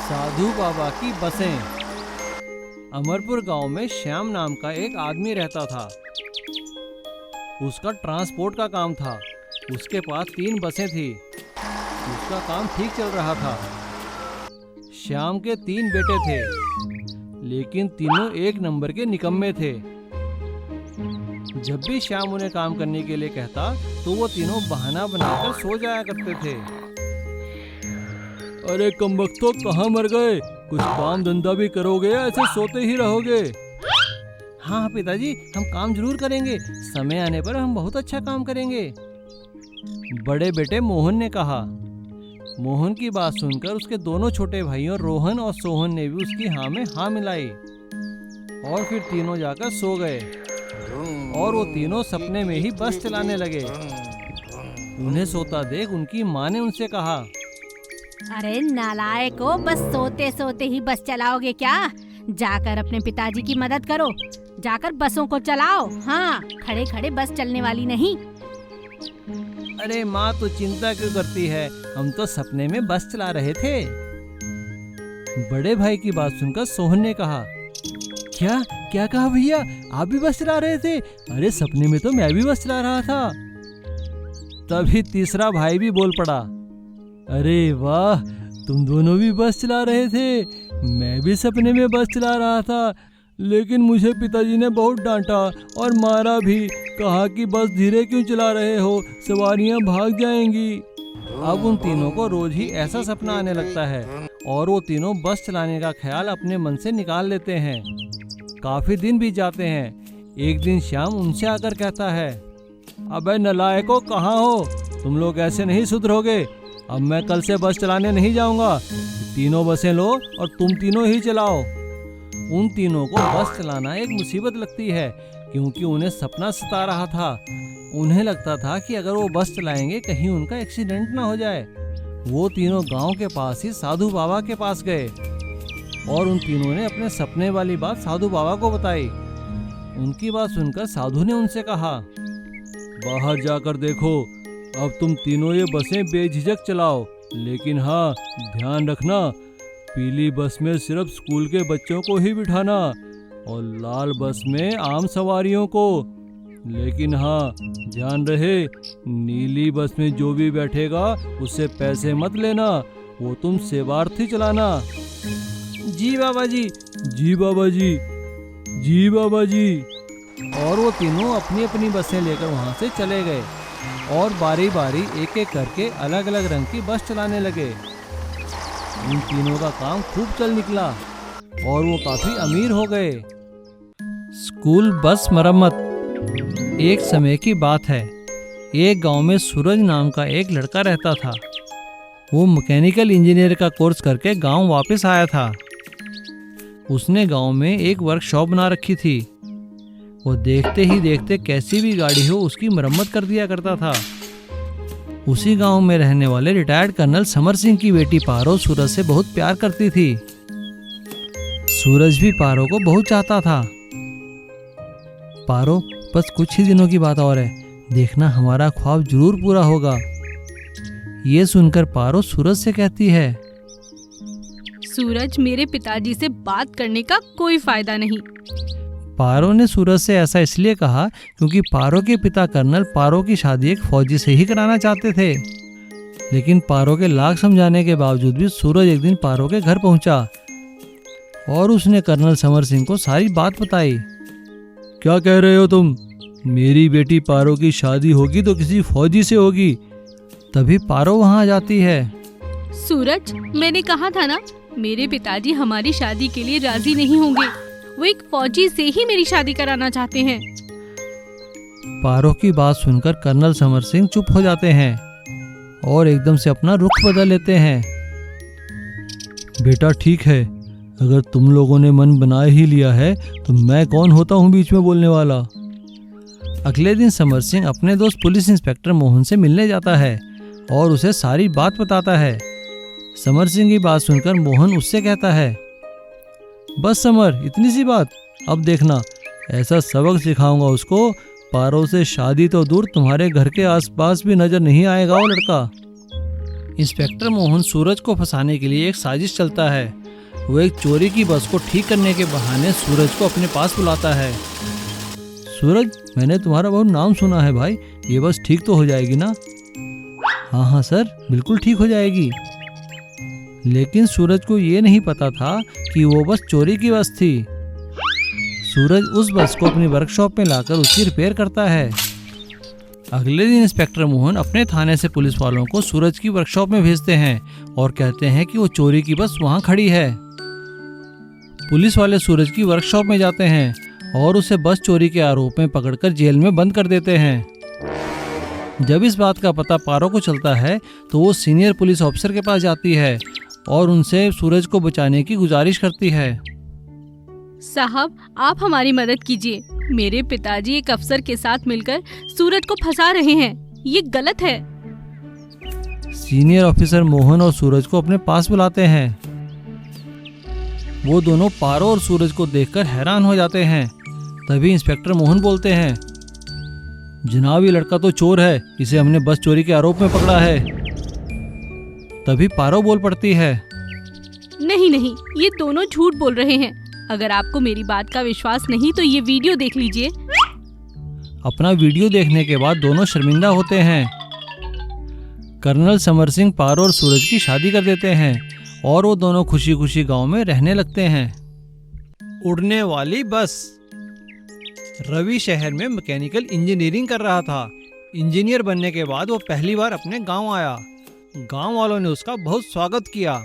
साधु बाबा की बसें। अमरपुर गांव में श्याम नाम का एक आदमी रहता था। उसका ट्रांसपोर्ट का काम था। उसके पास 3 बसें थी। उसका काम ठीक चल रहा था। श्याम के 3 बेटे थे, लेकिन तीनों एक नंबर के निकम्मे थे। जब भी श्याम उन्हें काम करने के लिए कहता तो वो तीनों बहाना बनाकर सो जाया करते थे। अरे कमबख्तों, कहाँ मर गए? कुछ काम धंधा भी करोगे या ऐसे सोते ही रहोगे? हाँ पिताजी, हम काम जरूर करेंगे। समय आने पर हम बहुत अच्छा काम करेंगे, बड़े बेटे मोहन ने कहा। मोहन की बात सुनकर उसके दोनों छोटे भाइयों रोहन और सोहन ने भी उसकी हाँ में हाँ मिलाई और फिर तीनों जाकर सो गए। और वो तीनों सपने में ही बस चलाने लगे। उन्हें सोता देख उनकी माँ ने उनसे कहा, अरे नालायको, बस सोते सोते ही बस चलाओगे क्या? जाकर अपने पिताजी की मदद करो, जाकर बसों को चलाओ। हाँ, खड़े खड़े बस चलने वाली नहीं। अरे माँ, तो चिंता क्यों करती है? हम तो सपने में बस चला रहे थे। बड़े भाई की बात सुनकर सोहन ने कहा, क्या क्या कहा भैया? आप भी बस चला रहे थे? अरे सपने में तो मैं भी बस चला रहा था। तभी तीसरा भाई भी बोल पड़ा, अरे वाह, तुम दोनों भी बस चला रहे थे। मैं भी सपने में बस चला रहा था, लेकिन मुझे पिताजी ने बहुत डांटा और मारा भी। कहा कि बस धीरे क्यों चला रहे हो, सवारियां भाग जाएंगी। अब उन तीनों को रोज ही ऐसा सपना आने लगता है और वो तीनों बस चलाने का ख्याल अपने मन से निकाल लेते हैं। काफी दिन बीत जाते हैं। एक दिन श्याम उनसे आकर कहता है, अबे नलायकों, कहाँ हो? तुम लोग ऐसे नहीं सुधरोगे। अब मैं कल से बस चलाने नहीं जाऊंगा। तीनों बसें लो और तुम तीनों ही चलाओ। उन तीनों को बस चलाना एक मुसीबत लगती है, क्योंकि उन्हें सपना सता रहा था। उन्हें लगता था कि अगर वो बस चलाएंगे कहीं उनका एक्सीडेंट ना हो जाए। वो तीनों गांव के पास ही साधु बाबा के पास गए और उन तीनों ने अपने सपने वाली बात साधु बाबा को बताई। उनकी बात सुनकर साधु ने उनसे कहा, बाहर जाकर देखो, अब तुम तीनों ये बसें बेझिझक चलाओ, लेकिन हाँ, ध्यान रखना, पीली बस में सिर्फ स्कूल के बच्चों को ही बिठाना और लाल बस में आम सवारियों को। लेकिन हाँ, ध्यान रहे, नीली बस में जो भी बैठेगा उससे पैसे मत लेना, वो तुम सेवार्थी चलाना। जी बाबा जी। जी बाबा जी। जी बाबा जी। और वो तीनों अपनी अपनी बसें लेकर वहाँ से चले गए और बारी बारी एक एक करके अलग अलग रंग की बस चलाने लगे। इन तीनों का काम खूब चल निकला और वो काफी अमीर हो गए। स्कूल बस मरम्मत। एक समय की बात है। एक गांव में सूरज नाम का एक लड़का रहता था। वो मैकेनिकल इंजीनियर का कोर्स करके गांव वापस आया था। उसने गांव में एक वर्कशॉप बना रखी थी। वो देखते ही देखते कैसी भी गाड़ी हो उसकी मरम्मत कर दिया करता था। उसी गांव में रहने वाले रिटायर्ड कर्नल समर सिंह की बेटी पारो सूरज से बहुत प्यार करती थी। सूरज भी पारो को बहुत चाहता था। पारो, बस कुछ ही दिनों की बात और है, देखना हमारा ख्वाब जरूर पूरा होगा। ये सुनकर पारो सूरज से कहती है, सूरज, मेरे पिताजी से बात करने का कोई फायदा नहीं। पारो ने सूरज से ऐसा इसलिए कहा क्योंकि पारो के पिता कर्नल पारो की शादी एक फौजी से ही कराना चाहते थे। लेकिन पारो के लाख समझाने के बावजूद भी सूरज एक दिन पारो के घर पहुंचा और उसने कर्नल समर सिंह को सारी बात बताई। क्या कह रहे हो तुम? मेरी बेटी पारो की शादी होगी तो किसी फौजी से होगी। तभी पारो वहां आ जाती है। सूरज, मैंने कहा था ना, मेरे पिताजी हमारी शादी के लिए राजी नहीं होंगे। वो एक फौजी से ही मेरी शादी कराना चाहते हैं। पारो की बात सुनकर कर्नल समर सिंह चुप हो जाते हैं और एकदम से अपना रुख बदल लेते हैं। बेटा ठीक है, अगर तुम लोगों ने मन बना ही लिया है तो मैं कौन होता हूँ बीच में बोलने वाला। अगले दिन समर सिंह अपने दोस्त पुलिस इंस्पेक्टर मोहन से मिलने जाता है और उसे सारी बात बताता है। समर सिंह की बात सुनकर मोहन उससे कहता है, बस समर, इतनी सी बात? अब देखना, ऐसा सबक सिखाऊंगा उसको, पारो से शादी तो दूर तुम्हारे घर के आसपास भी नजर नहीं आएगा वो लड़का। इंस्पेक्टर मोहन सूरज को फंसाने के लिए एक साजिश चलता है। वो एक चोरी की बस को ठीक करने के बहाने सूरज को अपने पास बुलाता है। सूरज, मैंने तुम्हारा बहुत नाम सुना है भाई, ये बस ठीक तो हो जाएगी ना? हाँ हाँ सर, बिल्कुल ठीक हो जाएगी। लेकिन सूरज को ये नहीं पता था कि वो बस चोरी की बस थी। सूरज उस बस को अपनी वर्कशॉप में लाकर उसकी रिपेयर करता है। अगले दिन इंस्पेक्टर मोहन अपने थाने से पुलिस वालों को सूरज की वर्कशॉप में भेजते हैं और कहते हैं कि वो चोरी की बस वहाँ खड़ी है। पुलिस वाले सूरज की वर्कशॉप में जाते हैं और उसे बस चोरी के आरोप में पकड़कर जेल में बंद कर देते हैं। जब इस बात का पता पारो को चलता है तो वो सीनियर पुलिस ऑफिसर के पास जाती है और उनसे सूरज को बचाने की गुजारिश करती है। साहब, आप हमारी मदद कीजिए। मेरे पिताजी एक अफसर के साथ मिलकर सूरज को फंसा रहे हैं। ये गलत है। सीनियर ऑफिसर मोहन और सूरज को अपने पास बुलाते हैं। वो दोनों पारो और सूरज को देखकर हैरान हो जाते हैं। तभी इंस्पेक्टर मोहन बोलते हैं, जनाब, ये लड़का तो चोर है, इसे हमने बस चोरी के आरोप में पकड़ा है। तभी पारो बोल पड़ती है, नहीं नहीं, ये दोनों झूठ बोल रहे हैं। अगर आपको मेरी बात का विश्वास नहीं तो ये वीडियो देख लीजिए। अपना वीडियो देखने के बाद दोनों शर्मिंदा होते हैं। कर्नल समर सिंह पारो और सूरज की शादी कर देते हैं और वो दोनों खुशी खुशी गांव में रहने लगते हैं। उड़ने वाली बस। रवि शहर में मैकेनिकल इंजीनियरिंग कर रहा था। इंजीनियर बनने के बाद वो पहली बार अपने गांव आया। गांव वालों ने उसका बहुत स्वागत किया।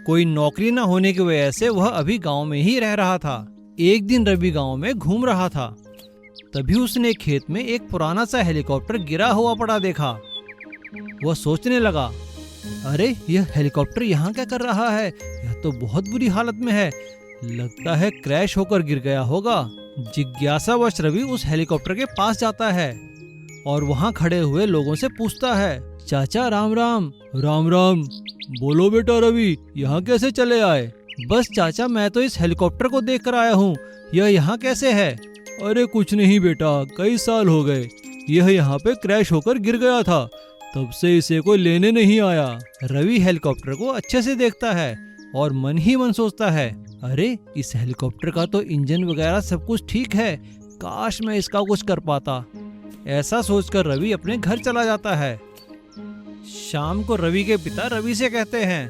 कोई नौकरी न होने की वजह से वह अभी गांव में ही रह रहा था। एक दिन रवि गांव में घूम रहा था, तभी उसने खेत में एक पुराना सा हेलीकॉप्टर गिरा हुआ पड़ा देखा। वह सोचने लगा, अरे यह हेलीकॉप्टर यहाँ क्या कर रहा है? यह तो बहुत बुरी हालत में है, लगता है क्रैश होकर गिर गया होगा। जिज्ञासावश रवि उस हेलीकॉप्टर के पास जाता है और वहाँ खड़े हुए लोगों से पूछता है, चाचा राम राम। राम राम। बोलो बेटा रवि, यहाँ कैसे चले आए? बस चाचा, मैं तो इस हेलीकॉप्टर को देख कर आया हूँ, यह यहाँ कैसे है? अरे कुछ नहीं बेटा, कई साल हो गए, यह यहाँ पे क्रैश होकर गिर गया था, तब से इसे कोई लेने नहीं आया। रवि हेलीकॉप्टर को अच्छे से देखता है और मन ही मन सोचता है, अरे इस हेलीकॉप्टर का तो इंजन वगैरह सब कुछ ठीक है, काश मैं इसका कुछ कर पाता। ऐसा सोचकर रवि अपने घर चला जाता है। शाम को रवि के पिता रवि से कहते हैं,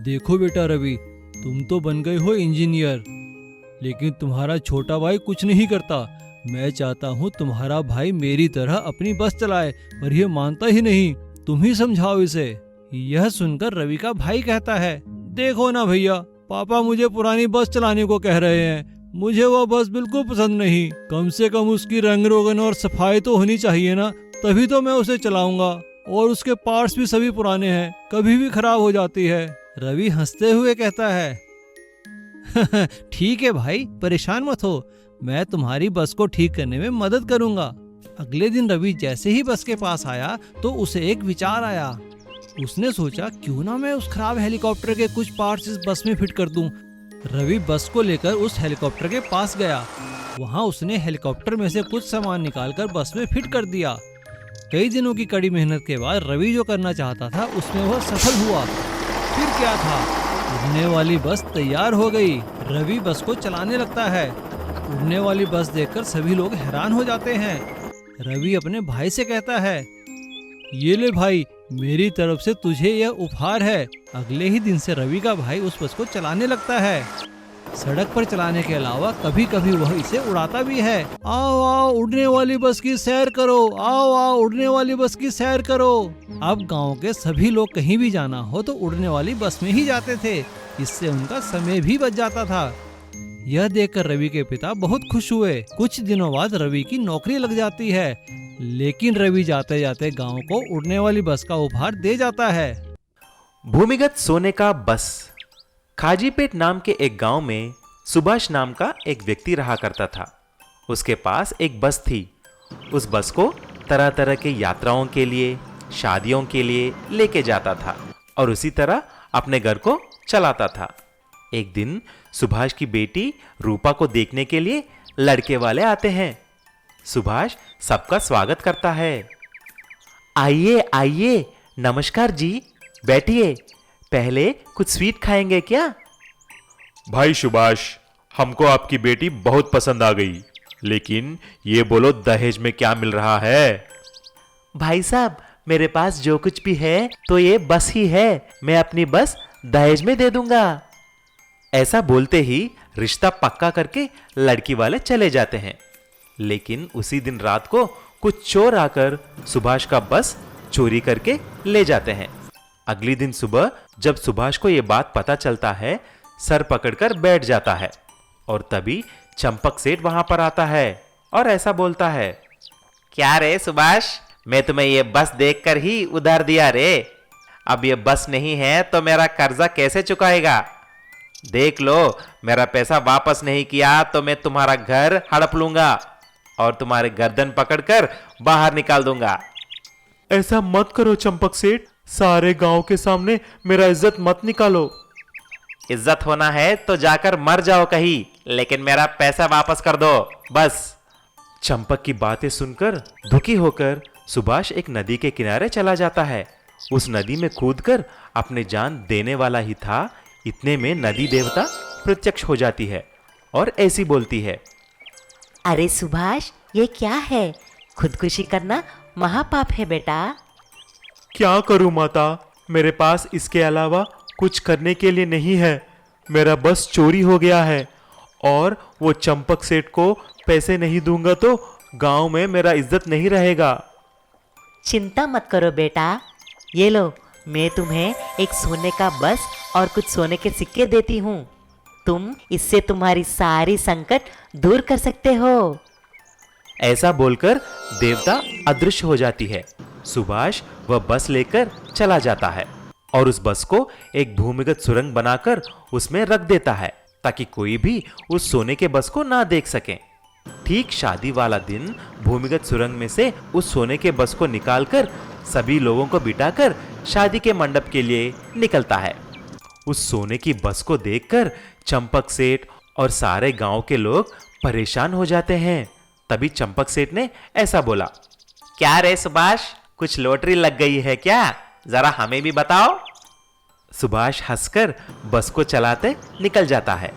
देखो बेटा रवि, तुम तो बन गए हो इंजीनियर, लेकिन तुम्हारा छोटा भाई कुछ नहीं करता। मैं चाहता हूँ तुम्हारा भाई मेरी तरह अपनी बस चलाए, पर यह मानता ही नहीं, तुम ही समझाओ इसे। यह सुनकर रवि का भाई कहता है, देखो ना भैया, पापा मुझे पुरानी बस चलाने को कह रहे हैं, मुझे वह बस बिल्कुल पसंद नहीं। कम से कम उसकी रंग रोगन और सफाई तो होनी चाहिए ना, तभी तो मैं उसे चलाऊंगा। और उसके पार्ट्स भी सभी पुराने हैं, कभी भी खराब हो जाती है। रवि हंसते हुए कहता है, ठीक है भाई, परेशान मत हो, मैं तुम्हारी बस को ठीक करने में मदद करूंगा। अगले दिन रवि जैसे ही बस के पास आया तो उसे एक विचार आया। उसने सोचा, क्यों ना मैं उस खराब हेलीकॉप्टर के कुछ पार्ट्स इस बस में फिट कर दूं। रवि बस को लेकर उस हेलीकॉप्टर के पास गया। वहां उसने हेलीकॉप्टर में से कुछ सामान निकालकर बस में फिट कर दिया। कई दिनों की कड़ी मेहनत के बाद रवि जो करना चाहता था उसमें वह सफल हुआ। फिर क्या था, उड़ने वाली बस तैयार हो गई। रवि बस को चलाने लगता है। उड़ने वाली बस देखकर सभी लोग हैरान हो जाते हैं। रवि अपने भाई से कहता है, ये ले भाई, मेरी तरफ से तुझे यह उपहार है। अगले ही दिन से रवि का भाई उस बस को चलाने लगता है। सड़क पर चलाने के अलावा कभी कभी वह इसे उड़ाता भी है। आओ आओ उड़ने वाली बस की सैर करो, आओ आओ उड़ने वाली बस की सैर करो। अब गांव के सभी लोग कहीं भी जाना हो तो उड़ने वाली बस में ही जाते थे। इससे उनका समय भी बच जाता था। यह देखकर रवि के पिता बहुत खुश हुए। कुछ दिनों बाद रवि की नौकरी लग जाती है, लेकिन रवि जाते जाते गांव को उड़ने वाली बस का उपहार दे जाता है। भूमिगत सोने का बस। खाजीपेट नाम के एक गांव में सुभाष नाम का एक व्यक्ति रहा करता था। उसके पास एक बस थी। उस बस को तरह तरह के यात्राओं के लिए, शादियों के लिए लेके जाता था और उसी तरह अपने घर को चलाता था। एक दिन सुभाष की बेटी रूपा को देखने के लिए लड़के वाले आते हैं। सुभाष सबका स्वागत करता है। आइए आइए, नमस्कार जी, बैठिए। पहले कुछ स्वीट खाएंगे क्या? भाई सुभाष, हमको आपकी बेटी बहुत पसंद आ गई, लेकिन ये बोलो दहेज में क्या मिल रहा है? भाई साहब, मेरे पास जो कुछ भी है तो ये बस ही है। मैं अपनी बस दहेज में दे दूंगा। ऐसा बोलते ही रिश्ता पक्का करके लड़की वाले चले जाते हैं। लेकिन उसी दिन रात को कुछ चोर आकर सुभाष का बस चोरी करके ले जाते हैं। अगली दिन सुबह जब सुभाष को यह बात पता चलता है, सर पकड़कर बैठ जाता है। और तभी चंपक सेठ वहां पर आता है और ऐसा बोलता है, क्या रे सुभाष, मैं तुम्हें ये बस देखकर ही उधार दिया रे। अब ये बस नहीं है तो मेरा कर्जा कैसे चुकाएगा? देख लो, मेरा पैसा वापस नहीं किया तो मैं तुम्हारा घर हड़प लूंगा और तुम्हारे गर्दन पकड़कर बाहर निकाल दूंगा। ऐसा मत करो चंपक सेठ, सारे गांव के सामने मेरा इज्जत मत निकालो। इज्जत होना है तो जाकर मर जाओ कहीं, लेकिन मेरा पैसा वापस कर दो बस। चंपक की बातें सुनकर दुखी होकर सुभाष एक नदी के किनारे चला जाता है। उस नदी में कूदकर अपनी जान देने वाला ही था। इतने में नदी देवता प्रत्यक्ष हो जाती है और ऐसी बोलती है, अरे सुभाष, ये क्या है? खुदकुशी करना महापाप है बेटा। क्या करूं माता, मेरे पास इसके अलावा कुछ करने के लिए नहीं है। मेरा बस चोरी हो गया है और वो चंपक सेठ को पैसे नहीं दूंगा तो गांव में मेरा इज्जत नहीं रहेगा। चिंता मत करो बेटा, ये लो, मैं तुम्हें एक सोने का बस और कुछ सोने के सिक्के देती हूँ। तुम इससे तुम्हारी सारी संकट दूर कर सकते हो। ऐसा बोलकर देवता अदृश्य हो जाती है। सुभाष वह बस लेकर चला जाता है और उस बस को एक भूमिगत सुरंग बनाकर उसमें रख देता है ताकि कोई भी उस सोने के बस को ना देख सके। ठीक शादी वाला दिन भूमिगत सुरंग में से उस सोने के बस को निकालकर सभी लोगों को बिठाकर शादी के मंडप के लिए निकलता है। उस सोने की बस को देखकर चंपक सेठ और सारे गांव के लोग परेशान हो जाते हैं। तभी चंपक सेठ ने ऐसा बोला, क्या रे सुभाष, कुछ लॉटरी लग गई है क्या? जरा हमें भी बताओ। सुभाष हंसकर बस को चलाते निकल जाता है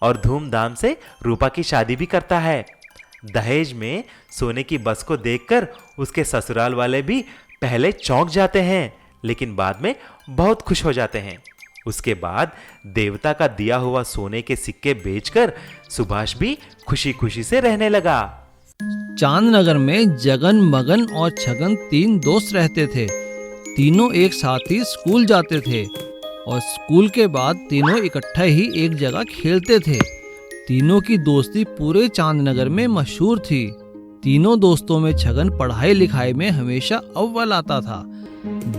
और धूमधाम से रूपा की शादी भी करता है। दहेज में सोने की बस को देखकर उसके ससुराल वाले भी पहले चौंक जाते हैं, लेकिन बाद में बहुत खुश हो जाते हैं। उसके बाद देवता का दिया हुआ सोने के सिक्के बेचकर सुभाष भी खुशी खुशी से रहने लगा। चांदनगर में जगन, मगन और छगन 3 दोस्त रहते थे। तीनों एक साथ ही स्कूल जाते थे और स्कूल के बाद तीनों इकट्ठा ही एक जगह खेलते थे। तीनों की दोस्ती पूरे चांदनगर में मशहूर थी। तीनों दोस्तों में छगन पढ़ाई लिखाई में हमेशा अव्वल आता था।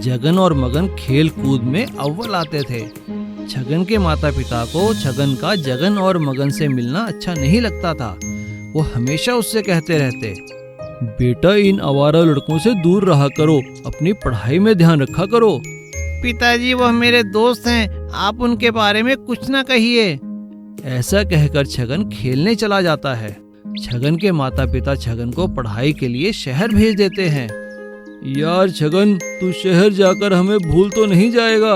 जगन और मगन खेल कूद में अव्वल आते थे। छगन के माता पिता को छगन का जगन और मगन से मिलना अच्छा नहीं लगता था। वो हमेशा उससे कहते रहते, बेटा इन आवारा लड़कों से दूर रहा करो, अपनी पढ़ाई में ध्यान रखा करो। पिताजी वह मेरे दोस्त हैं, आप उनके बारे में कुछ ना कहिए। ऐसा कहकर छगन खेलने चला जाता है। छगन के माता पिता छगन को पढ़ाई के लिए शहर भेज देते हैं। यार छगन, तू शहर जाकर हमें भूल तो नहीं जाएगा?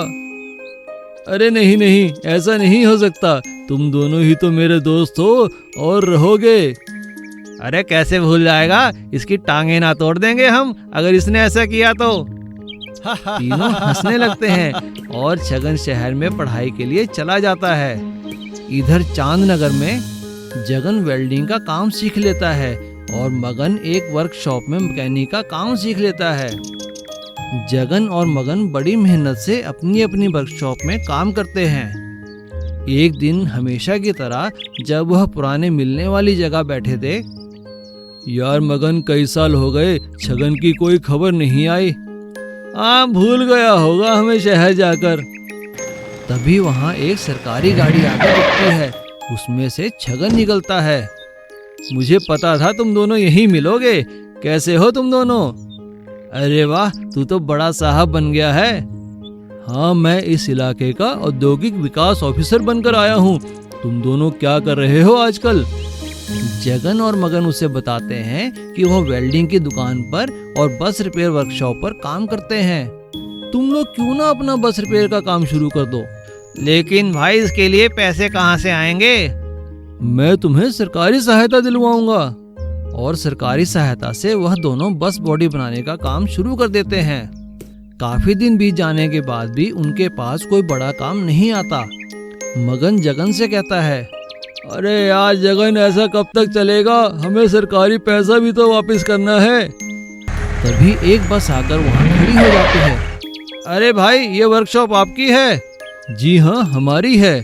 अरे नहीं नहीं, ऐसा नहीं हो सकता, तुम दोनों ही तो मेरे दोस्त हो और रहोगे। अरे कैसे भूल जाएगा, इसकी टांगे ना तोड़ देंगे हम अगर इसने ऐसा किया तो। तीनों हंसने लगते हैं और छगन शहर में पढ़ाई के लिए चला जाता है। इधर चांदनगर में जगन वेल्डिंग का काम सीख लेता है और मगन एक वर्कशॉप में मैकेनिक का काम सीख लेता है। जगन और मगन बड़ी मेहनत से अपनी अपनी वर्कशॉप में काम करते हैं। एक दिन हमेशा की तरह जब वह पुराने मिलने वाली जगह बैठे थे, यार मगन कई साल हो गए, छगन की कोई खबर नहीं आई। हाँ, भूल गया होगा हमें शहर जाकर। तभी वहाँ एक सरकारी गाड़ी आकर रुकती है। उसमें से छगन निकलता है। मुझे पता था तुम दोनों यहीं मिलोगे। कैसे हो तुम दोनों? अरे वाह, तू तो बड़ा साहब बन गया है। हाँ, मैं इस इलाके का औद्योगिक विकास ऑफिसर बनकर आया हूँ। तुम दोनों क्या कर रहे हो आजकल? जगन और मगन उसे बताते हैं कि वो वेल्डिंग की दुकान पर और बस रिपेयर वर्कशॉप पर काम करते हैं। तुम लोग क्यों ना अपना बस रिपेयर का काम शुरू कर दो। लेकिन भाई इसके लिए पैसे कहाँ से आएंगे? मैं तुम्हें सरकारी सहायता दिलवाऊंगा और सरकारी सहायता से वह दोनों बस बॉडी बनाने का काम शुरू कर देते हैं। काफी दिन बीत जाने के बाद भी उनके पास कोई बड़ा काम नहीं आता। मगन जगन से कहता है, अरे यार जगन, ऐसा कब तक चलेगा? हमें सरकारी पैसा भी तो वापस करना है। तभी एक बस आकर वहाँ खड़ी हो जाती है। अरे भाई, ये वर्कशॉप आपकी है? जी हाँ, हमारी है।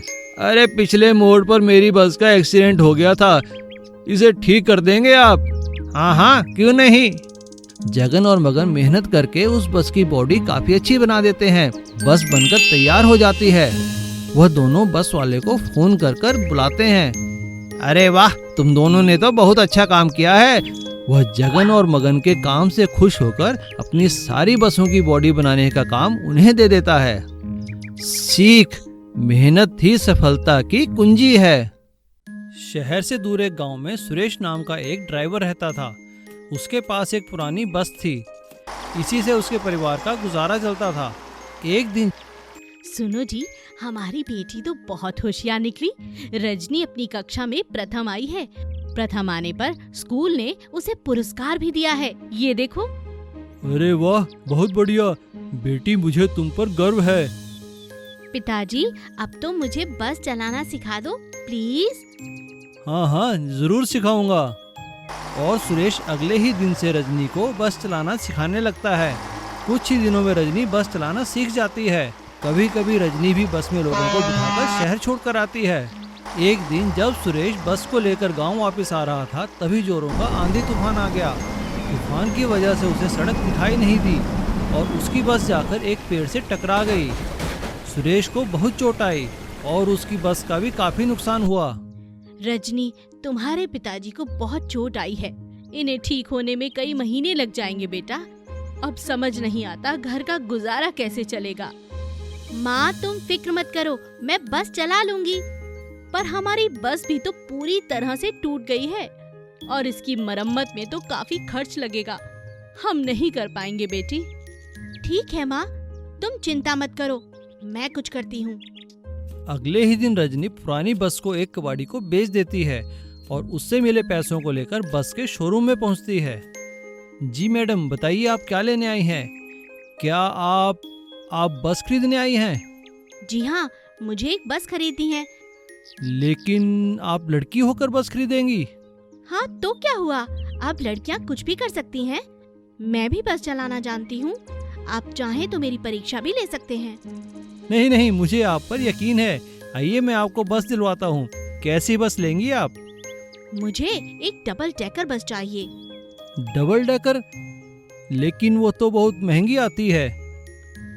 अरे पिछले मोड़ पर मेरी बस का एक्सीडेंट हो गया था, इसे ठीक कर देंगे आप? हाँ हाँ, क्यों नहीं। जगन और मगन मेहनत करके उस बस की बॉडी काफी अच्छी बना देते हैं। बस बनकर तैयार हो जाती है। वह दोनों बस वाले को फोन कर कर बुलाते हैं। अरे वाह, तुम दोनों ने तो बहुत अच्छा काम किया है। वह जगन और मगन के काम से खुश होकर अपनी सारी बसों की बॉडी बनाने का काम उन्हें दे देता है। सीख, मेहनत ही सफलता की कुंजी है। शहर से दूर एक गांव में सुरेश नाम का एक ड्राइवर रहता था। उसके पास एक पुरानी बस थी। इसी से उसके परिवार का गुजारा चलता था। एक दिन, सुनो जी, हमारी बेटी तो बहुत होशियार निकली। रजनी अपनी कक्षा में प्रथम आई है। प्रथम आने पर स्कूल ने उसे पुरस्कार भी दिया है, ये देखो। अरे वाह, बहुत बढ़िया बेटी, मुझे तुम पर गर्व है। पिताजी, अब तो मुझे बस चलाना सिखा दो प्लीज। हाँ हाँ, जरूर सिखाऊंगा। और सुरेश अगले ही दिन से रजनी को बस चलाना सिखाने लगता है। कुछ ही दिनों में रजनी बस चलाना सीख जाती है। कभी कभी रजनी भी बस में लोगों को बिठाकर शहर छोड़कर आती है। एक दिन जब सुरेश बस को लेकर गांव वापस आ रहा था, तभी जोरों का आंधी तूफान आ गया। तूफान की वजह से उसे सड़क दिखाई नहीं दी और उसकी बस जाकर एक पेड़ से टकरा गई। सुरेश को बहुत चोट आई और उसकी बस का भी काफी नुकसान हुआ। रजनी, तुम्हारे पिताजी को बहुत चोट आई है। इन्हें ठीक होने में कई महीने लग जाएंगे बेटा। अब समझ नहीं आता घर का गुजारा कैसे चलेगा। माँ, तुम फिक्र मत करो, मैं बस चला लूंगी। पर हमारी बस भी तो पूरी तरह से टूट गई है और इसकी मरम्मत में तो काफी खर्च लगेगा। हम नहीं कर पाएंगे बेटी। ठीक है माँ, तुम चिंता मत करो, मैं कुछ करती हूँ। अगले ही दिन रजनी पुरानी बस को एक कबाड़ी को बेच देती है और उससे मिले पैसों को लेकर बस के शोरूम में पहुंचती है। जी मैडम, बताइए आप क्या लेने आई हैं? क्या आप बस खरीदने आई हैं? जी हाँ, मुझे एक बस खरीदनी है। लेकिन आप लड़की होकर बस खरीदेंगी? हाँ तो क्या हुआ, आप लड़कियाँ कुछ भी कर सकती हैं। मैं भी बस चलाना जानती हूँ। आप चाहें तो मेरी परीक्षा भी ले सकते हैं। नहीं नहीं, मुझे आप पर यकीन है। आइए, मैं आपको बस दिलवाता हूँ। कैसी बस लेंगी आप? मुझे एक डबल डेकर बस चाहिए। Double decker? लेकिन वो तो बहुत महंगी आती है।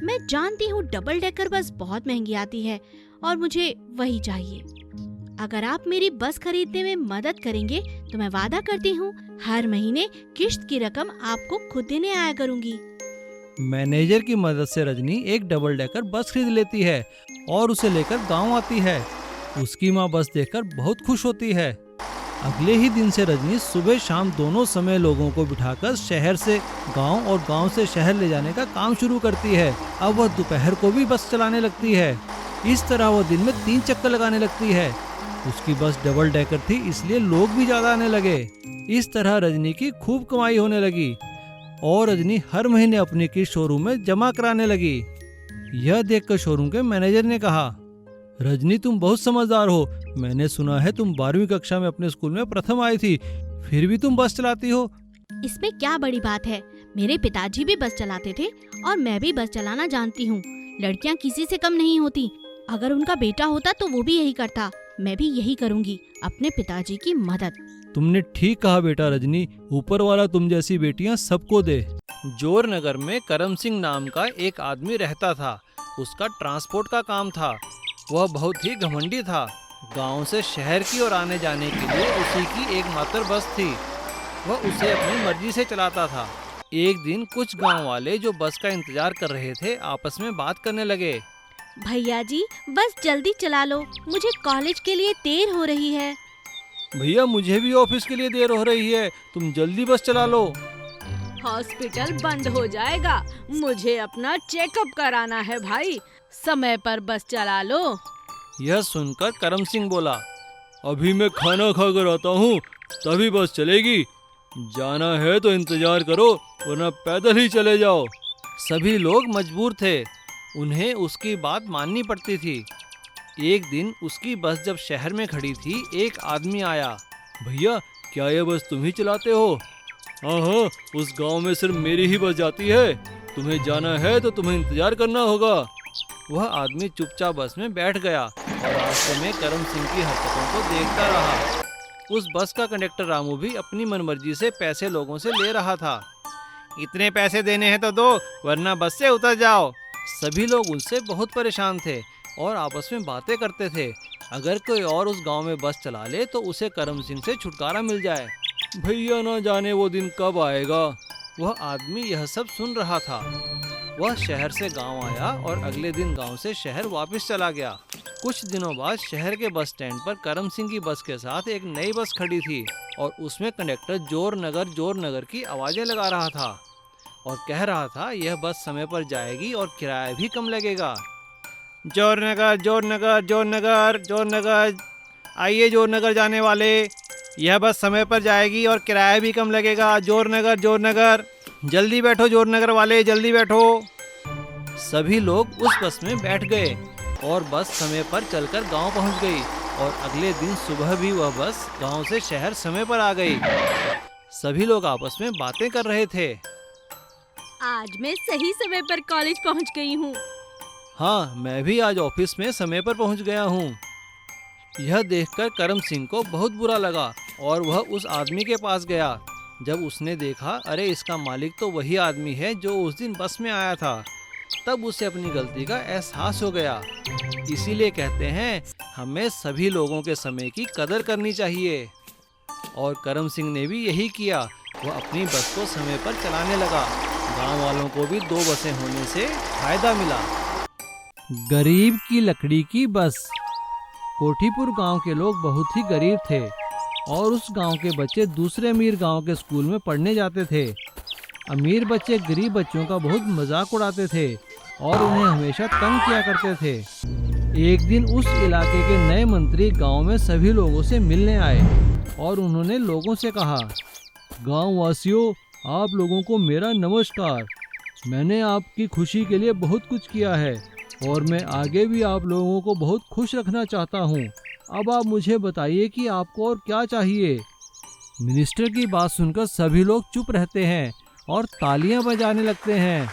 मैं जानती हूँ डबल डेकर बस बहुत महंगी आती है और मुझे वही चाहिए। अगर आप मेरी बस खरीदने में मदद करेंगे तो मैं वादा करती हूँ हर महीने किश्त की रकम आपको खुद देने आया करूँगी। मैनेजर की मदद से रजनी एक डबल डेकर बस खरीद लेती है और उसे लेकर गांव आती है। उसकी माँ बस देखकर बहुत खुश होती है। अगले ही दिन से रजनी सुबह शाम दोनों समय लोगों को बिठाकर शहर से गांव और गांव से शहर ले जाने का काम शुरू करती है। अब वह दोपहर को भी बस चलाने लगती है। इस तरह वह दिन में 3 चक्कर लगाने लगती है। उसकी बस डबल डेकर थी, इसलिए लोग भी ज्यादा आने लगे। इस तरह रजनी की खूब कमाई होने लगी और रजनी हर महीने अपनी किस्त शोरूम में जमा कराने लगी। यह देखकर शोरूम के मैनेजर ने कहा, रजनी तुम बहुत समझदार हो। मैंने सुना है तुम 12वीं कक्षा में अपने स्कूल में प्रथम आई थी, फिर भी तुम बस चलाती हो। इसमें क्या बड़ी बात है, मेरे पिताजी भी बस चलाते थे और मैं भी बस चलाना जानती हूँ। लड़कियाँ किसी से कम नहीं होती। अगर उनका बेटा होता तो वो भी यही करता। मैं भी यही करूँगी, अपने पिताजी की मदद। तुमने ठीक कहा बेटा रजनी, ऊपर वाला तुम जैसी बेटियां सबको दे। जोर नगर में करम सिंह नाम का एक आदमी रहता था। उसका ट्रांसपोर्ट का काम था। वह बहुत ही घमंडी था। गांव से शहर की ओर आने जाने के लिए उसी की एकमात्र बस थी। वह उसे अपनी मर्जी से चलाता था। एक दिन कुछ गांव वाले जो बस का इंतजार कर रहे थे आपस में बात करने लगे। भैया जी, बस जल्दी चला लो, मुझे कॉलेज के लिए देर हो रही है। भैया मुझे भी ऑफिस के लिए देर हो रही है, तुम जल्दी बस चला लो। हॉस्पिटल बंद हो जाएगा। मुझे अपना चेकअप कराना है भाई, समय पर बस चला लो। यह सुनकर करम सिंह बोला, अभी मैं खाना खाकर आता हूँ, तभी बस चलेगी। जाना है तो इंतजार करो, वरना पैदल ही चले जाओ। सभी लोग मजबूर थे, उन्हें उसकी बात माननी पड़ती थी। एक दिन उसकी बस जब शहर में खड़ी थी, एक आदमी आया। भैया, क्या यह बस तुम ही चलाते हो? हाँ हाँ, उस गांव में सिर्फ मेरी ही बस जाती है। तुम्हें जाना है तो तुम्हें इंतजार करना होगा। वह आदमी चुपचाप बस में बैठ गया और रास्ते में करम सिंह की हरकतों को देखता रहा। उस बस का कंडक्टर रामू भी अपनी मनमर्जी से पैसे लोगों से ले रहा था। इतने पैसे देने हैं तो दो, वरना बस से उतर जाओ। सभी लोग उनसे बहुत परेशान थे और आपस में बातें करते थे, अगर कोई और उस गांव में बस चला ले तो उसे करम सिंह से छुटकारा मिल जाए। भैया, ना जाने वो दिन कब आएगा। वह आदमी यह सब सुन रहा था। वह शहर से गांव आया और अगले दिन गांव से शहर वापस चला गया। कुछ दिनों बाद शहर के बस स्टैंड पर करम सिंह की बस के साथ एक नई बस खड़ी थी और उसमें कंडक्टर जोर नगर की आवाजें लगा रहा था और कह रहा था, यह बस समय पर जाएगी और किराया भी कम लगेगा। जोर नगर, जोर नगर, जोर नगर, जोर नगर, आइए जोर नगर जाने वाले, यह बस समय पर जाएगी और किराया भी कम लगेगा। जोर नगर, जोर नगर, जल्दी बैठो जोर नगर वाले, जल्दी बैठो। सभी लोग उस बस में बैठ गए और बस समय पर चलकर गांव पहुंच गई और अगले दिन सुबह भी वह बस गांव से शहर समय पर आ गई। सभी लोग आपस में बातें कर रहे थे। आज मैं सही समय पर कॉलेज पहुंच गई हूँ। हाँ, मैं भी आज ऑफिस में समय पर पहुंच गया हूँ। यह देखकर करम सिंह को बहुत बुरा लगा और वह उस आदमी के पास गया। जब उसने देखा, अरे इसका मालिक तो वही आदमी है जो उस दिन बस में आया था, तब उसे अपनी गलती का एहसास हो गया। इसीलिए कहते हैं, हमें सभी लोगों के समय की कदर करनी चाहिए। और करम सिंह ने भी यही किया। वह अपनी बस को समय पर चलाने लगा। गांव वालों को भी 2 बसें होने से फायदा मिला। गरीब की लकड़ी की बस। कोठीपुर गांव के लोग बहुत ही गरीब थे और उस गांव के बच्चे दूसरे अमीर गांव के स्कूल में पढ़ने जाते थे। अमीर बच्चे गरीब बच्चों का बहुत मजाक उड़ाते थे और उन्हें हमेशा तंग किया करते थे। एक दिन उस इलाके के नए मंत्री गांव में सभी लोगों से मिलने आए और उन्होंने लोगों से कहा, गांव वासियों, आप लोगों को मेरा नमस्कार। मैंने आपकी खुशी के लिए बहुत कुछ किया है और मैं आगे भी आप लोगों को बहुत खुश रखना चाहता हूँ। अब आप मुझे बताइए कि आपको और क्या चाहिए। मिनिस्टर की बात सुनकर सभी लोग चुप रहते हैं और तालियां बजाने लगते हैं।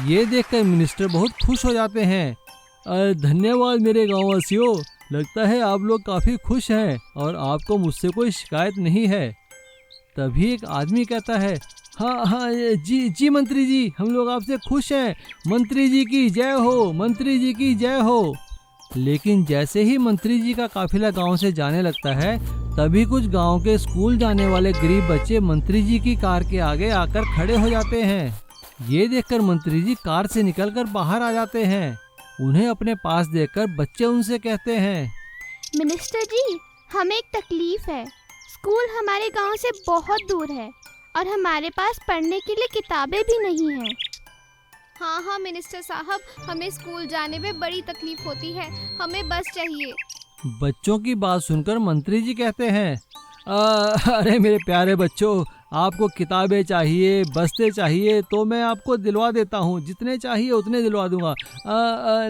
ये देखकर मिनिस्टर बहुत खुश हो जाते हैं। धन्यवाद मेरे गाँववासियों, लगता है आप लोग काफ़ी खुश हैं और आपको मुझसे कोई शिकायत नहीं है। तभी एक आदमी कहता है, हाँ हाँ जी मंत्री जी, हम लोग आपसे खुश हैं। मंत्री जी की जय हो, मंत्री जी की जय हो। लेकिन जैसे ही मंत्री जी का काफिला गांव से जाने लगता है, तभी कुछ गांव के स्कूल जाने वाले गरीब बच्चे मंत्री जी की कार के आगे आकर खड़े हो जाते हैं। ये देखकर मंत्री जी कार से निकलकर बाहर आ जाते हैं। उन्हें अपने पास देखकर बच्चे उनसे कहते हैं, मिनिस्टर जी, हमें एक तकलीफ है। स्कूल हमारे गांव से बहुत दूर है और हमारे पास पढ़ने के लिए किताबें भी नहीं हैं। हाँ मिनिस्टर साहब, हमें स्कूल जाने में बड़ी तकलीफ होती है, हमें बस चाहिए। बच्चों की बात सुनकर मंत्री जी कहते हैं, अरे मेरे प्यारे बच्चों, आपको किताबें चाहिए, बस्ते चाहिए तो मैं आपको दिलवा देता हूँ, जितने चाहिए उतने दिलवा दूंगा।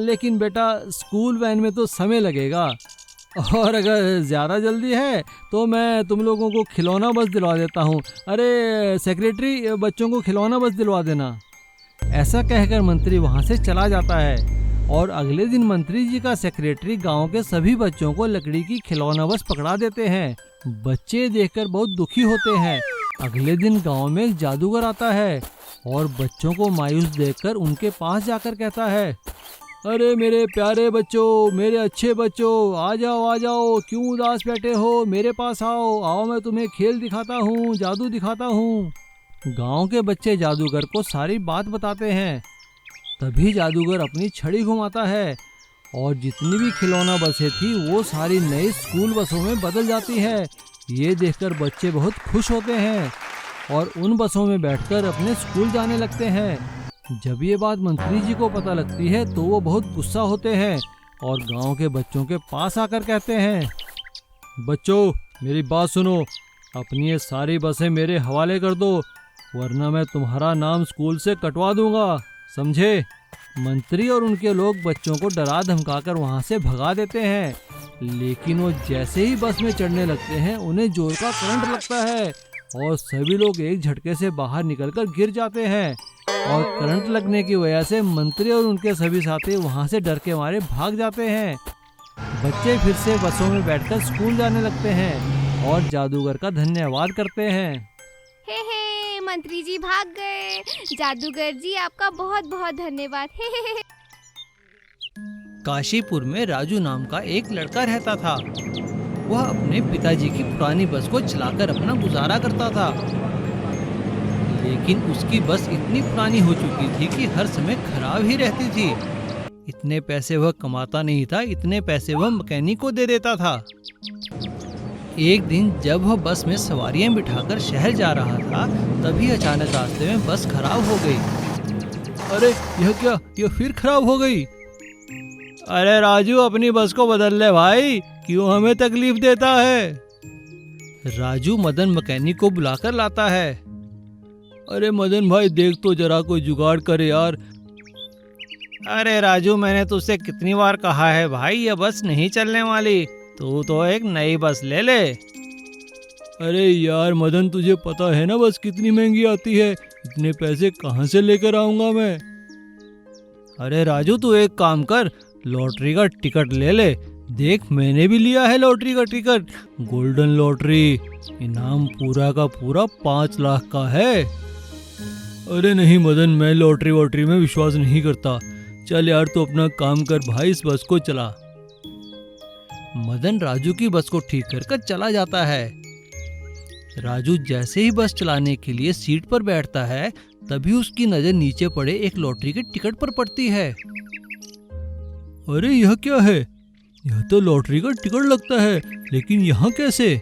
लेकिन बेटा, स्कूल वैन में तो समय लगेगा और अगर ज़्यादा जल्दी है तो मैं तुम लोगों को खिलौना बस दिलवा देता हूँ। अरे सेक्रेटरी, बच्चों को खिलौना बस दिलवा देना। ऐसा कहकर मंत्री वहाँ से चला जाता है और अगले दिन मंत्री जी का सेक्रेटरी गांव के सभी बच्चों को लकड़ी की खिलौना बस पकड़ा देते हैं। बच्चे देखकर बहुत दुखी होते हैं। अगले दिन गांव में एक जादूगर आता है और बच्चों को मायूस देखकर उनके पास जाकर कहता है, अरे मेरे प्यारे बच्चों, मेरे अच्छे बच्चों, आ जाओ, क्यों उदास बैठे हो, मेरे पास आओ, मैं तुम्हें खेल दिखाता हूँ, जादू दिखाता हूँ। गांव के बच्चे जादूगर को सारी बात बताते हैं। तभी जादूगर अपनी छड़ी घुमाता है और जितनी भी खिलौना बसें थी वो सारी नई स्कूल बसों में बदल जाती है। ये देखकर बच्चे बहुत खुश होते हैं और उन बसों में बैठकर अपने स्कूल जाने लगते हैं। जब ये बात मंत्री जी को पता लगती है तो वो बहुत गुस्सा होते हैं और गांव के बच्चों के पास आकर कहते हैं, बच्चों मेरी बात सुनो, अपनी ये सारी बसें मेरे हवाले कर दो, वरना मैं तुम्हारा नाम स्कूल से कटवा दूंगा, समझे। मंत्री और उनके लोग बच्चों को डरा धमकाकर वहां से भगा देते हैं, लेकिन वो जैसे ही बस में चढ़ने लगते हैं उन्हें जोर का करंट लगता है और सभी लोग एक झटके से बाहर निकलकर गिर जाते हैं और करंट लगने की वजह से मंत्री और उनके सभी साथी वहां से डर के मारे भाग जाते हैं। बच्चे फिर से बसों में बैठकर स्कूल जाने लगते हैं और जादूगर का धन्यवाद करते हैं। हे मंत्री जी भाग गए। जादूगर जी आपका बहुत बहुत धन्यवाद। हे। काशीपुर में राजू नाम का एक लड़का रहता था। वह अपने पिताजी की पुरानी बस को चलाकर अपना गुजारा करता था, लेकिन उसकी बस इतनी पुरानी हो चुकी थी कि हर समय खराब ही रहती थी। इतने पैसे वह कमाता नहीं था, इतने पैसे वह मैकेनिक को दे देता था। एक दिन जब वह बस में सवारियां बिठाकर शहर जा रहा था, तभी अचानक रास्ते में बस खराब हो गई। अरे यह क्या, यह फिर खराब हो गई। अरे राजू अपनी बस को बदल ले भाई, क्यों हमें तकलीफ देता है। राजू मदन मैकेनिक को बुलाकर लाता है। अरे मदन भाई देख तो जरा कोई जुगाड़ करे यार। अरे राजू मैंने तुझसे कितनी बार कहा है भाई, यह बस नहीं चलने वाली, तू तो एक नई बस ले ले। अरे यार मदन तुझे पता है ना बस कितनी महंगी आती है, इतने पैसे कहाँ से लेकर आऊंगा मैं। अरे राजू तू एक काम कर, लॉटरी का टिकट ले ले, देख मैंने भी लिया है लॉटरी का टिकट, गोल्डन लॉटरी, इनाम पूरा का पूरा 5 लाख का है। अरे नहीं मदन, मैं लॉटरी वॉटरी में विश्वास नहीं करता, चल यार तू अपना काम कर भाई, इस बस को चला। मदन राजू की बस को ठीक कर चला जाता है। राजू जैसे ही बस चलाने के लिए सीट पर बैठता है, तभी उसकी नजर नीचे पड़े एक लॉटरी के टिकट पर पड़ती है। अरे यह क्या है, यह तो लॉटरी का टिकट लगता है, लेकिन यहाँ कैसे।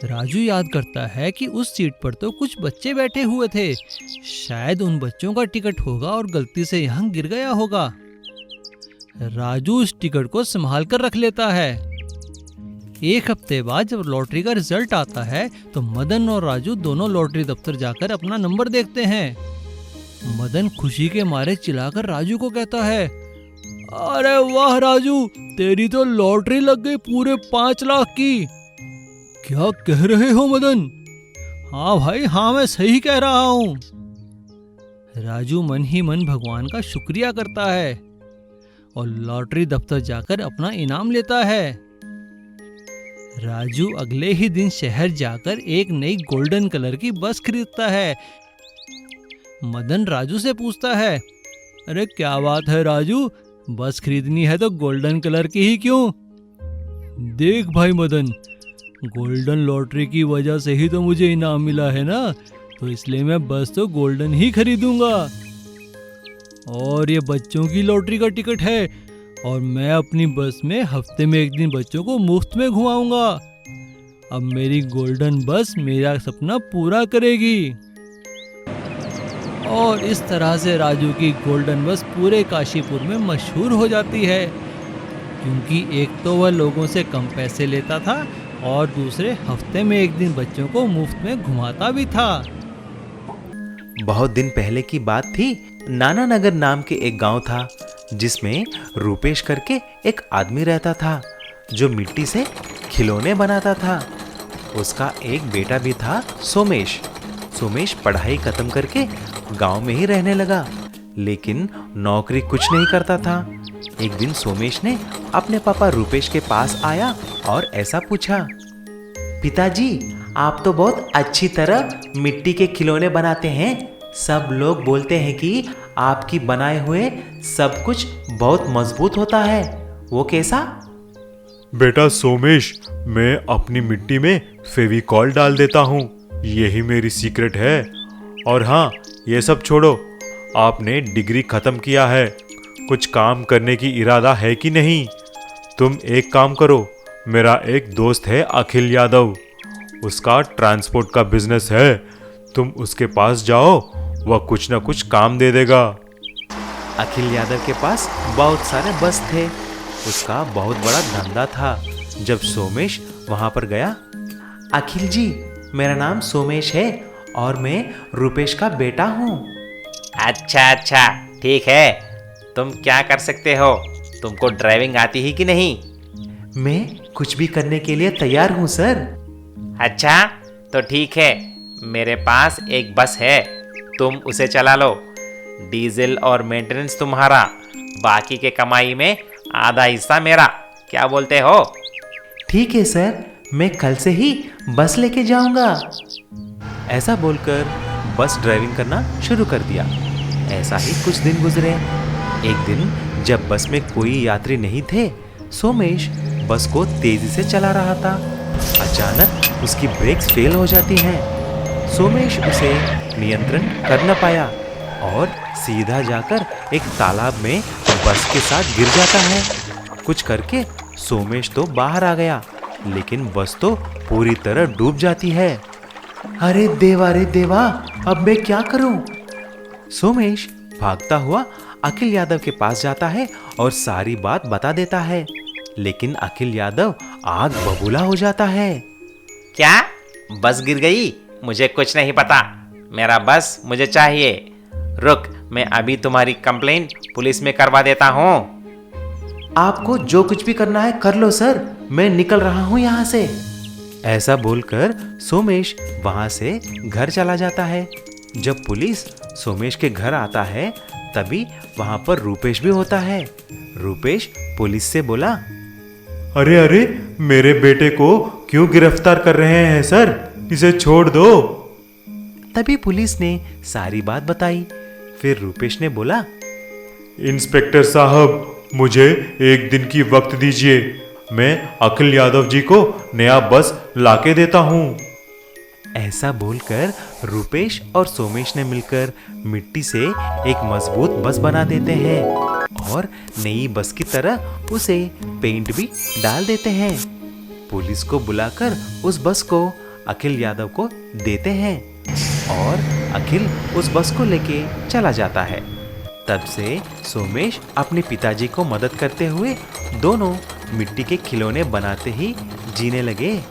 राजू याद करता है कि उस सीट पर तो कुछ बच्चे बैठे हुए थे, शायद उन बच्चों का टिकट होगा और गलती से यहाँ गिर गया होगा। राजू उस टिकट को संभाल कर रख लेता है। एक हफ्ते बाद जब लॉटरी का रिजल्ट आता है तो मदन और राजू दोनों लॉटरी दफ्तर जाकर अपना नंबर देखते हैं। मदन खुशी के मारे चिल्लाकर राजू को कहता है, अरे वाह राजू, तेरी तो लॉटरी लग गई पूरे 5 लाख की। क्या कह रहे हो मदन। हाँ भाई हाँ, मैं सही कह रहा हूँ। राजू मन ही मन भगवान का शुक्रिया करता है और लॉटरी दफ्तर जाकर अपना इनाम लेता है। राजू अगले ही दिन शहर जाकर एक नई गोल्डन कलर की बस खरीदता है। मदन राजू से पूछता है, अरे क्या बात है राजू, बस खरीदनी है तो गोल्डन कलर की ही क्यों। देख भाई मदन, गोल्डन लॉटरी की वजह से ही तो मुझे इनाम मिला है ना, तो इसलिए मैं बस तो गोल्डन ही खरीदूंगा। और ये बच्चों की लॉटरी का टिकट है और मैं अपनी बस में हफ्ते में एक दिन बच्चों को मुफ्त में घुमाऊंगा। अब मेरी गोल्डन बस मेरा सपना पूरा करेगी। और इस तरह से राजू की गोल्डन बस पूरे काशीपुर में मशहूर हो जाती है, क्योंकि एक तो वह लोगों से कम पैसे लेता था और दूसरे हफ्ते में एक दिन बच्चों को मुफ्त में घुमाता भी था। बहुत दिन पहले की बात थी। नाना नगर नाम के एक गांव था, जिसमें रूपेश करके एक आदमी रहता था जो मिट्टी से खिलौने बनाता था। उसका एक बेटा भी था सोमेश। सोमेश पढ़ाई खत्म करके गांव में ही रहने लगा, लेकिन नौकरी कुछ नहीं करता था। एक दिन सोमेश ने अपने पापा रूपेश के पास आया और ऐसा पूछा, पिताजी आप तो बहुत अच्छी तरह मिट्टी के खिलौने बनाते हैं, सब लोग बोलते हैं कि आपकी बनाए हुए सब कुछ बहुत मजबूत होता है, वो कैसा। बेटा सोमेश, मैं अपनी मिट्टी में फेविकॉल डाल देता हूँ, यही मेरी सीक्रेट है। और हाँ, ये सब छोड़ो, आपने डिग्री खत्म किया है, कुछ काम करने की इरादा है कि नहीं। तुम एक काम करो, मेरा एक दोस्त है अखिल यादव, उसका ट्रांसपोर्ट का बिजनेस है। तुम उसके पास जाओ, वह कुछ ना कुछ काम दे देगा। अखिल यादव के पास बहुत सारे बस थे। उसका बहुत बड़ा धंधा था। जब सोमेश वहां पर गया, अखिल जी, मेरा नाम सोमेश है और मैं रुपेश का बेटा हूँ। अच्छा अच्छा, ठीक है। तुम क्या कर सकते हो? तुमको ड्राइविंग आती ही कि नहीं? मैं कुछ भी करने के लिए तैयार हूँ सर। अच्छा, तो ठीक है। मेरे पास एक बस है, तुम उसे चला लो। डीजल और मेंटेनेंस तुम्हारा, बाकी के कमाई में आधा हिस्सा मेरा। क्या बोलते हो? ठीक है सर, मैं कल से ही बस लेके जाऊंगा। ऐसा बोलकर बस ड्राइविंग करना शुरू कर दिया। ऐसा ही कुछ दिन गुजरे। एक दिन जब बस में कोई यात्री नहीं थे, सोमेश बस को तेजी से चला रहा था। अचानक उसकी ब्रेक्स फेल हो जाती हैं। सोमेश उसे नियंत्रण कर न पाया और सीधा जाकर एक तालाब में बस के साथ गिर जाता है। कुछ करके सोमेश तो बाहर आ गया, लेकिन बस तो पूरी तरह डूब जाती है। अरे देवा, अब मैं क्या करूं? सोमेश भागता हुआ अखिल यादव के पास जाता है और सारी बात बता देता है। लेकिन अखिल यादव आग बबूला हो जाता है। क्या? बस गिर गई? मुझे कुछ नहीं पता। मेरा बस मुझे चाहिए। रुक, मैं अभी तुम्हारी कंप्लेंट पुलिस में करवा देता हूँ। आपको जो कुछ भी करना है कर लो सर, मैं निकल रहा हूँ यहाँ से। ऐसा बोलकर सोमेश वहां से घर चला जाता है। जब पुलिस सोमेश के घर आता है, तभी वहां पर रूपेश भी होता है। रूपेश पुलिस से बोला, अरे, मेरे बेटे को क्यों गिरफ्तार कर रहे हैं सर? इसे छोड़ दो। तभी पुलिस ने सारी बात बताई। फिर रूपेश ने बोला, इंस्पेक्टर साहब, मुझे एक दिन की वक्त दीजिए। मैं अखिल यादव जी को नया बस लाके देता हूँ। ऐसा बोलकर रूपेश और सोमेश ने मिलकर मिट्टी से एक मजबूत बस बना देते हैं और नई बस की तरह उसे पेंट भी डाल देते हैं। पुलिस को बुलाकर उस बस को अखिल यादव को देते हैं और अखिल उस बस को लेके चला जाता है। तब से सोमेश अपने पिताजी को मदद करते हुए दोनों मिट्टी के खिलौने बनाते ही जीने लगे।